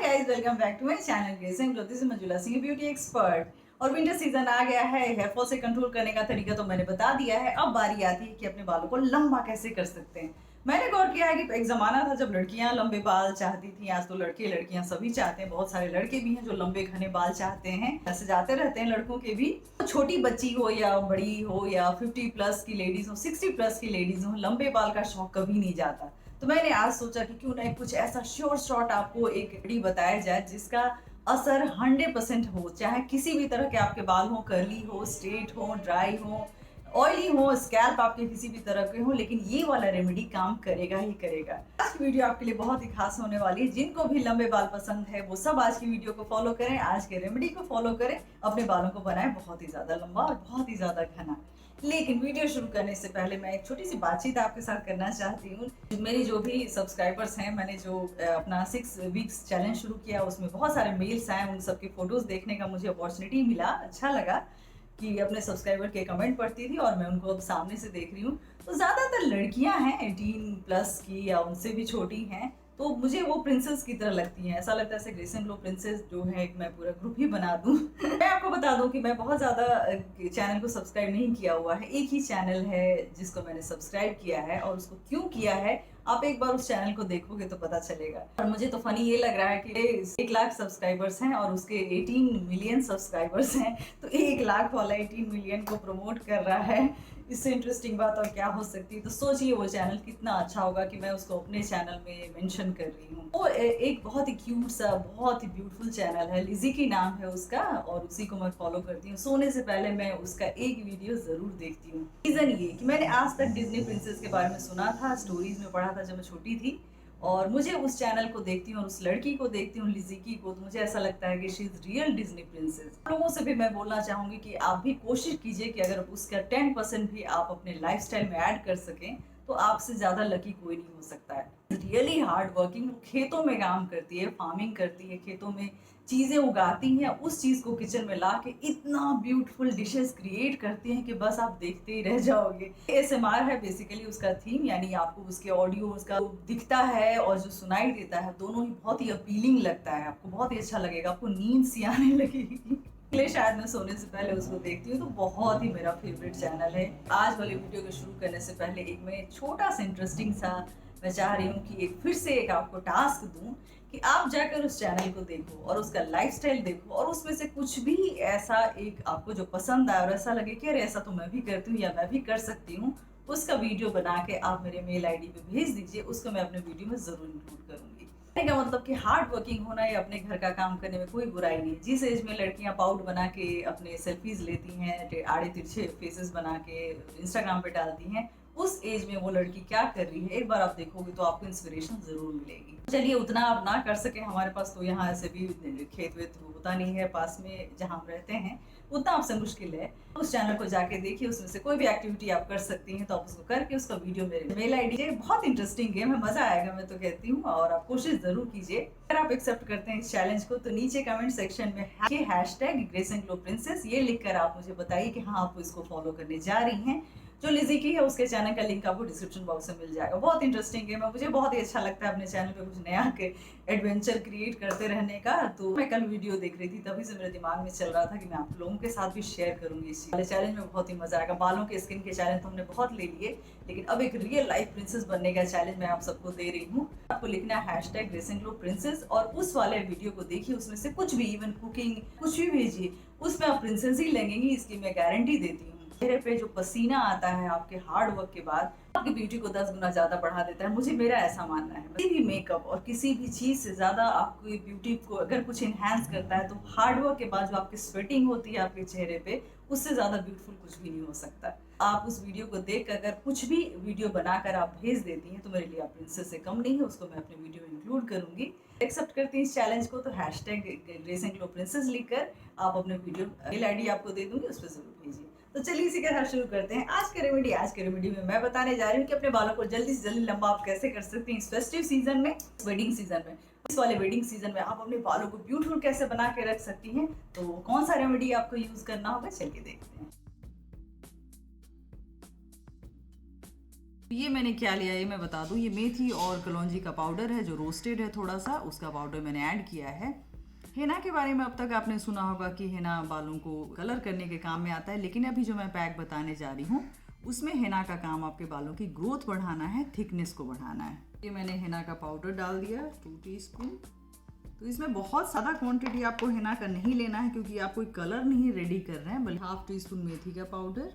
Guys, welcome back to my channel Grace and Glow. This is Manjula Singh, beauty expert. और winter season आ गया है। Hair fall से control करने का तरीका तो मैंने बता दिया है। अब बारी आती है कि अपने बालों को लंबा कैसे कर सकते हैं। मैंने गौर किया है कि एक जमाना था जब लड़कियां लंबे बाल चाहती थी। आज तो लड़के लड़कियां सभी चाहते हैं। बहुत सारे लड़के भी हैं जो लंबे घने बाल चाहते हैं। ऐसे जाते रहते हैं लड़कों के भी। छोटी बच्ची हो या बड़ी हो या 50+ की लेडीज हो, 60+ की लेडीज हो, लंबे बाल का शौक कभी नहीं जाता। तो मैंने आज सोचा कि क्यों ना कुछ ऐसा श्योर शॉट आपको एक वीडियो बताया जाए जिसका असर 100% हो। चाहे किसी भी तरह के आपके बाल हो, कर्ली हो, स्ट्रेट हो, ड्राई हो, ऑयली हो, स्कैल्प आपके किसी भी तरह के हो, लेकिन ये वाला रेमेडी काम करेगा ही करेगा। आज की वीडियो आपके लिए बहुत ही खास होने वाली है। जिनको भी लंबे बाल पसंद है वो सब आज की वीडियो को फॉलो करें, आज के रेमेडी को फॉलो करें, अपने बालों को बनाएं बहुत ही ज्यादा लंबा और बहुत ही ज्यादा घना। लेकिन वीडियो शुरू करने से पहले मैं एक छोटी सी बातचीत आपके साथ करना चाहती हूँ। मेरी जो भी सब्सक्राइबर्स हैं, मैंने जो अपना 6 वीक्स चैलेंज शुरू किया उसमें बहुत सारे मेल्स आए। उन सबके फोटोज देखने का मुझे अपॉर्चुनिटी मिला। अच्छा लगा कि अपने सब्सक्राइबर के कमेंट पढ़ती थी और मैं उनको अब सामने से देख रही हूँ। तो ज़्यादातर लड़कियां हैं 18+ की या उनसे भी छोटी हैं। तो मुझे वो प्रिंसेस की तरह लगती हैं। ऐसा लगता है जैसे ग्रेस एंड ग्लो प्रिंसेस जो है एक मैं पूरा ग्रुप ही बना दूं। मैं आपको बता दूं कि मैं बहुत ज़्यादा चैनल को सब्सक्राइब नहीं किया हुआ है। एक ही चैनल है जिसको मैंने सब्सक्राइब किया है, और उसको क्यों किया है आप एक बार उस चैनल को देखोगे तो पता चलेगा। और मुझे तो फनी ये लग रहा है कि 1 लाख सब्सक्राइबर्स हैं और उसके 18 मिलियन सब्सक्राइबर्स हैं। तो 1 लाख वाला 18 मिलियन को प्रमोट कर रहा है। इससे इंटरेस्टिंग बात और क्या हो सकती है। तो सोचिए वो चैनल कितना अच्छा होगा कि मैं उसको अपने चैनल में मेंशन कर रही हूँ। वो एक बहुत ही क्यूट सा, बहुत ही ब्यूटीफुल चैनल है। लिजी की नाम है उसका, और उसी को मैं फॉलो करती हूँ। सोने से पहले मैं उसका एक वीडियो जरूर देखती हूँ। रीजन ये कि मैंने आज तक डिज्नी प्रिंसेस के बारे में सुना था, स्टोरीज में पढ़ा था जब मैं छोटी थी। और मुझे उस चैनल को देखती हूँ और उस लड़की को देखती हूँ, लिजिकी को, तो मुझे ऐसा लगता है कि she is real Disney princess. लोगों से भी मैं बोलना चाहूंगी कि आप भी कोशिश कीजिए कि अगर उसका 10% भी आप अपने लाइफस्टाइल में ऐड कर सकें तो आपसे ज्यादा लकी कोई नहीं हो सकता है। रियली हार्ड वर्किंग, खेतों में काम करती है, फार्मिंग करती है, खेतों में चीजें उगाती हैं, उस चीज को किचन में ला के इतना ब्यूटीफुल डिशेस क्रिएट करती हैं कि बस आप देखते ही रह जाओगे। एएसएमआर है बेसिकली उसका थीम, यानी आपको उसके ऑडियो, उसका दिखता है और जो सुनाई देता है, दोनों ही बहुत ही अपीलिंग लगता है। आपको बहुत ही अच्छा लगेगा, आपको नींद सी आने लगेगी। इसलिए शायद मैं सोने से पहले उसको देखती हूँ। तो बहुत ही मेरा फेवरेट चैनल है। आज वाली वीडियो को शुरू करने से पहले एक मैं छोटा सा इंटरेस्टिंग सा मैं चाह रही हूँ कि एक फिर से एक आपको टास्क दूं कि आप जाकर उस चैनल को देखो और उसका लाइफस्टाइल देखो, और उसमें से कुछ भी ऐसा एक आपको जो पसंद आए और ऐसा लगे कि अरे ऐसा तो मैं भी करती हूँ या मैं भी कर सकती हूँ, उसका वीडियो बना के आप मेरे मेल आईडी पे भेज दीजिए। उसको मैं अपने वीडियो में जरूर इंक्लूड करूंगी। कहने का मतलब कि हार्ड वर्किंग होना या अपने घर का काम करने में कोई बुराई नहीं। जिस एज में लड़कियां पाउड बना के अपने सेल्फीज लेती हैं, आड़े तिरछे फेसेस बना के इंस्टाग्राम पे डालती हैं, उस एज में वो लड़की क्या कर रही है एक बार आप देखोगे तो आपको इंस्पिरेशन जरूर मिलेगी। चलिए, उतना आप ना कर सके, हमारे पास तो यहाँ ऐसे भी खेत वेत होता नहीं है पास में जहाँ हम रहते हैं, उतना आपसे मुश्किल है। उस चैनल को जाके देखिए, उसमें से कोई भी एक्टिविटी आप कर सकती हैं तो आप उसको करके उसका वीडियो मेरे मेल आईडी है। बहुत इंटरेस्टिंग गेम है, मजा आएगा मैं तो कहती हूँ, और आप कोशिश जरूर कीजिए। अगर आप एक्सेप्ट करते हैं इस चैलेंज को तो नीचे कमेंट सेक्शन में hashtag grace and glow princess ये लिखकर आप मुझे बताइए कि हाँ आप इसको फॉलो करने जा रही हैं। जो लिजी की है उसके चैनल का लिंक आपको डिस्क्रिप्शन बॉक्स में मिल जाएगा। बहुत इंटरेस्टिंग गेम है, मुझे बहुत ही अच्छा लगता है अपने चैनल पे कुछ नया के एडवेंचर क्रिएट करते रहने का। तो मैं कल वीडियो देख रही थी, तभी से मेरे दिमाग में चल रहा था कि मैं आप लोगों के साथ भी शेयर करूंगी। इस वाले चैलेंज में बहुत ही मजा आएगा। बालों के, स्किन के चैलेंज तो हमने बहुत ले लिए, लेकिन अब एक रियल लाइफ प्रिंसेस बनने का चैलेंज मैं आप सबको दे रही हूँ। आपको लिखना है hashtag grace and glow princess, और उस वाले वीडियो को देखिए, उसमें से कुछ भी, इवन कुकिंग कुछ भी भेजिए, उसमें आप प्रिंसेस ही लगेंगी, इसकी मैं गारंटी देती हूँ। चेहरे पे जो पसीना आता है आपके हार्ड वर्क के बाद, आपकी ब्यूटी को 10 गुना ज्यादा बढ़ा देता है। मुझे, मेरा ऐसा मानना है। किसी भी मेकअप और किसी भी चीज से ज्यादा आपकी ब्यूटी को अगर कुछ इनहेंस करता है तो हार्ड वर्क के बाद जो आपकी स्वेटिंग होती है आपके चेहरे पे, उससे ज्यादा ब्यूटीफुल कुछ भी नहीं हो सकता। आप उस वीडियो को देख अगर कुछ भी वीडियो बनाकर आप भेज देती हैं तो मेरे लिए आप प्रिंसेस से कम नहीं है, उसको मैं अपने वीडियो में इंक्लूड करूंगी। एक्सेप्ट करती हैं इस चैलेंज को तो hashtag grace and glow princess लिखकर आप अपने वीडियो मेल आईडी आपको दे दूंगी, उस पर जरूर भेजिए। तो चलिए इसी के साथ शुरू करते हैं आज के रेमेडी। आज के रेमेडी में मैं बताने जा रही हूँ कि अपने बालों को जल्दी से जल्दी लंबा आप कैसे कर सकते हैं इस फेस्टिव सीजन में, वेडिंग सीजन में। इस वाले वेडिंग सीजन में आप अपने बालों को ब्यूटीफुल कैसे बना के रख सकती हैं। तो कौन सा रेमेडी आपको यूज करना होगा, चलिए देखते हैं। ये मैंने क्या लिया ये मैं बता दूं, ये मेथी और कलौंजी का पाउडर है जो रोस्टेड है थोड़ा सा, उसका पाउडर मैंने ऐड किया है। हेना के बारे में अब तक आपने सुना होगा कि हेना बालों को कलर करने के काम में आता है, लेकिन अभी जो मैं पैक बताने जा रही हूँ उसमें हेना का काम आपके बालों की ग्रोथ बढ़ाना है, थिकनेस को बढ़ाना है। ये मैंने हेना का पाउडर डाल दिया 2 टीस्पून। तो इसमें बहुत ज़्यादा क्वांटिटी आपको हेना का नहीं लेना है क्योंकि आप कोई कलर नहीं रेडी कर रहे हैं, बल्कि ½ टीस्पून मेथी का पाउडर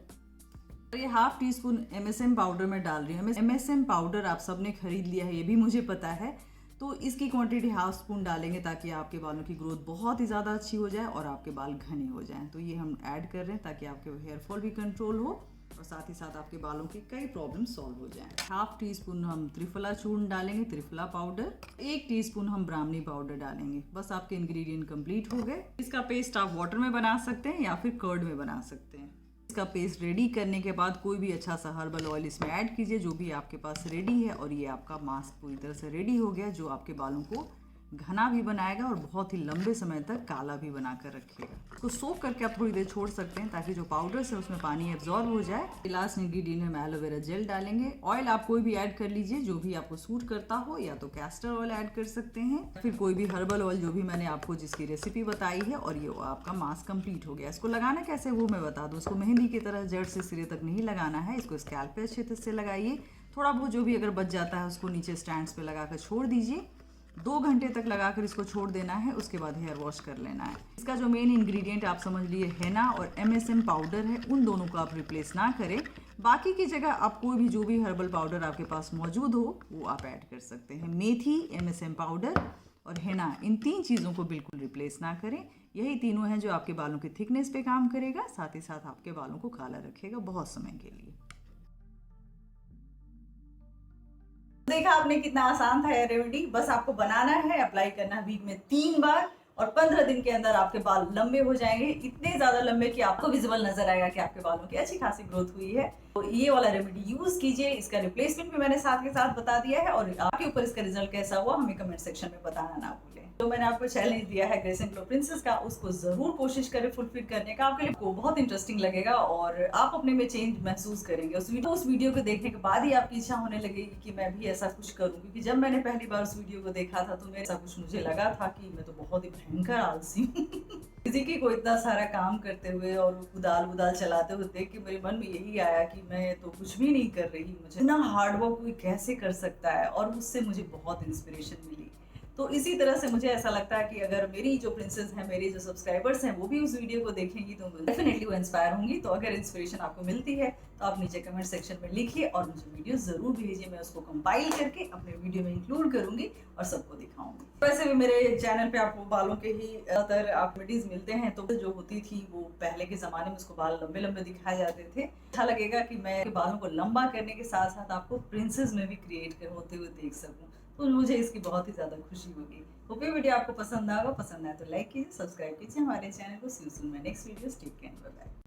और ये ½ टीस्पून MSM पाउडर मैं डाल रही हूँ। MSM पाउडर आप सबने खरीद लिया है, ये भी मुझे पता है। तो इसकी क्वांटिटी ½ स्पून डालेंगे ताकि आपके बालों की ग्रोथ बहुत ही ज़्यादा अच्छी हो जाए और आपके बाल घने हो जाएं। तो ये हम ऐड कर रहे हैं ताकि आपके हेयर फॉल भी कंट्रोल हो और साथ ही साथ आपके बालों की कई प्रॉब्लम सॉल्व हो जाएं। ½ टीस्पून हम त्रिफला चूर्ण डालेंगे, त्रिफला पाउडर। 1 टीस्पून हम ब्राह्मणी पाउडर डालेंगे। बस आपके इंग्रेडिएंट कंप्लीट हो गए। इसका पेस्ट आप वाटर में बना सकते हैं या फिर कर्ड में बना सकते हैं। इसका पेस्ट रेडी करने के बाद कोई भी अच्छा सा हर्बल ऑयल इसमें ऐड कीजिए जो भी आपके पास रेडी है, और ये आपका मास्क पूरी तरह से रेडी हो गया जो आपके बालों को घना भी बनाएगा और बहुत ही लंबे समय तक काला भी बना कर रखेगा। इसको सोक करके आप थोड़ी देर छोड़ सकते हैं ताकि जो पाउडर है उसमें पानी एब्जॉर्ब हो जाए। लास्ट इंग्रेडिएंट में एलोवेरा जेल डालेंगे। ऑयल आप कोई भी ऐड कर लीजिए जो भी आपको सूट करता हो, या तो कैस्टर ऑयल ऐड कर सकते हैं, फिर कोई भी हर्बल ऑयल जो भी मैंने आपको जिसकी रेसिपी बताई है। और ये आपका मास्क कंप्लीट हो गया। इसको लगाना कैसे वो मैं बता दूँ। इसको मेहंदी की तरह जड़ से सिरे तक नहीं लगाना है, इसको स्कैल्प पे अच्छे से लगाइए। थोड़ा बहुत जो भी अगर बच जाता है उसको नीचे स्टैंड्स पे लगाकर छोड़ दीजिए। 2 घंटे तक लगाकर इसको छोड़ देना है, उसके बाद हेयर वॉश कर लेना है। इसका जो मेन इंग्रेडिएंट आप समझ लिए हेना और MSM पाउडर है, उन दोनों को आप रिप्लेस ना करें। बाकी की जगह आप कोई भी जो भी हर्बल पाउडर आपके पास मौजूद हो वो आप ऐड कर सकते हैं। मेथी, MSM पाउडर और हेना, इन 3 चीज़ों को बिल्कुल रिप्लेस ना करें। यही तीनों हैं जो आपके बालों के थिकनेस पे काम करेगा, साथ ही साथ आपके बालों को काला रखेगा बहुत समय के लिए। देखा आपने कितना आसान था ये रेमेडी। बस आपको बनाना है, अप्लाई करना है वीक में 3 बार और 15 दिन के अंदर आपके बाल लंबे हो जाएंगे, इतने ज्यादा लंबे कि आपको विजिबल नजर आएगा कि आपके बालों की अच्छी खासी ग्रोथ हुई है। तो ये वाला रेमेडी यूज कीजिए। इसका रिप्लेसमेंट भी मैंने साथ के साथ बता दिया है और आपके ऊपर इसका रिजल्ट कैसा हुआ हमें कमेंट सेक्शन में बताना ना भूलें। तो मैंने आपको चैलेंज दिया है ग्रेस एंड ग्लो प्रिंसेस का, उसको जरूर कोशिश करें फुलफिल करने का। आपके लिए को बहुत इंटरेस्टिंग लगेगा और आप अपने में चेंज महसूस करेंगे। उस वीडियो को देखने के बाद ही आपकी इच्छा होने लगेगी कि मैं भी ऐसा कुछ करूं। क्योंकि जब मैंने पहली बार उस वीडियो को देखा था तो मैं ऐसा कुछ मुझे लगा था कि मैं तो बहुत ही भयंकर आलसी हूँ। किसी को इतना सारा काम करते हुए और उदाल चलाते हुए देख के मेरे मन में यही आया कि मैं तो कुछ भी नहीं कर रही, मुझे इतना हार्डवर्क कोई कैसे कर सकता है। और उससे मुझे बहुत इंस्पिरेशन मिली। तो इसी तरह से मुझे ऐसा लगता है कि अगर मेरी जो प्रिंसेस हैं, मेरी जो सब्सक्राइबर्स हैं, वो भी उस वीडियो को देखेंगी तो डेफिनेटली वो इंस्पायर होंगी। तो अगर इंस्पिरेशन आपको मिलती है तो आप नीचे कमेंट सेक्शन में लिखिए और मुझे वीडियो जरूर भेजिए। मैं उसको कंपाइल करके अपने वीडियो में इंक्लूड करूंगी और सबको दिखाऊंगी। वैसे भी मेरे चैनल पे आपको बालों के ही ज्यादातर एक्टिविटीज मिलते हैं। तो जो होती थी वो पहले के जमाने में उसको बाल लंबे लंबे दिखाए जाते थे। अच्छा लगेगा कि मैं बालों को लंबा करने के साथ साथ आपको प्रिंसेस में भी क्रिएट होते हुए देख सकूं। तो मुझे इसकी बहुत ही ज़्यादा खुशी होगी। होप ये वीडियो आपको पसंद आएगा। पसंद आए तो लाइक कीजिए, सब्सक्राइब कीजिए हमारे चैनल को। See you soon my next video. Take care, bye bye.